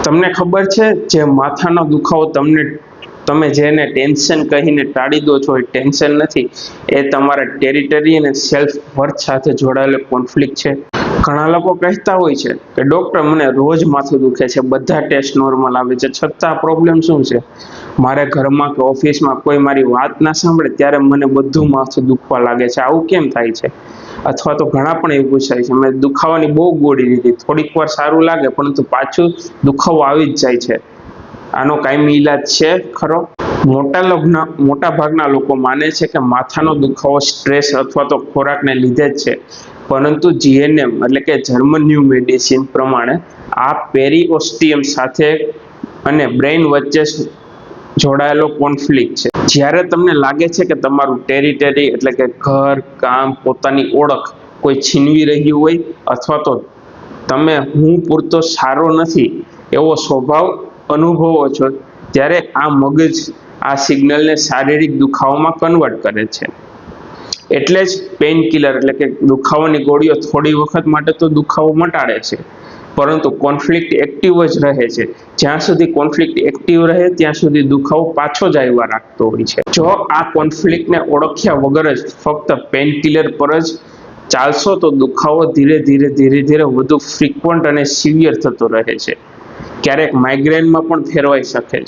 તમને ખબર છે જે માથાનો દુખાવો તમે જેને ટેન્શન કહીને ટાળી દો છો એ ટેન્શન નથી, એ તમારા ટેરિટરી અને સેલ્ફ વર્થ સાથે જોડાયેલો કોન્ફ્લિક્ટ છે. ઘણા લોકો કહેતા હોય છે કે ડોક્ટર મને રોજ માથું દુખે છે, બધા ટેસ્ટ નોર્મલ આવે છે, છતાં પ્રોબ્લેમ શું છે? મારે ઘરમાં કે ઓફિસમાં કોઈ મારી વાત ના સાંભળે ત્યારે મને બધું માથું દુખવા લાગે છે, આવું કેમ થાય છે? અથવા તો ઘણા પણ એવું પૂછાય છે મેં દુખાવાની બહુ ગોળી લીધી, થોડીક વાર સારું લાગે પરંતુ પાછું દુખાવો આવી જ જાય છે, આનો કાયમી ઈલાજ છે ખરો? મોટા ભાગના લોકો માને છે કે માથાનો દુખાવો સ્ટ્રેસ અથવા તો ખોરાકને લીધે જ છે, પરંતુ જીએનએમ એટલે કે જર્મન ન્યૂ મેડિસિન પ્રમાણે આ પેરીઓસ્ટિયમ સાથે અને બ્રેઇન વચ્ચે જોડાયેલો કોન્ફ્લિક્ટ છે. જ્યારે તમને લાગે છે કે તમારું ટેરિટરી એટલે કે ઘર, કામ, પોતાની ઓળખ કોઈ છીનવી રહ્યું હોય, અથવા તો તમે હું પૂરતો સારો નથી એવો સ્વભાવ અનુભવો છો, ત્યારે આ મગજ આ સિગ્નલને શારીરિક દુખાવામાં કન્વર્ટ કરે છે. એટલે જ પેઇન કિલર એટલે કે દુખાવાની ગોળીઓ થોડી વખત માટે તો દુખાવો મટાડે છે, પરંતુ કોન્ફ્લિક્ટ એક્ટિવ જ રહે છે. જ્યાં સુધી કોન્ફ્લિક્ટ એક્ટિવ રહે ત્યાં સુધી દુખાવો પાછો જ આવ્યા રાખતો હોય છે. જો આ કોન્ફ્લિક્ટને ઓળખ્યા વગર જ ફક્ત પેઇન કિલર પર જ ચાલશો તો દુખાવો ધીરે ધીરે વધુ ફ્રીક્વન્ટ અને સિવિયર થતો રહે છે. ક્યારેક માઇગ્રેનમાં પણ ફેરવાઈ શકે છે.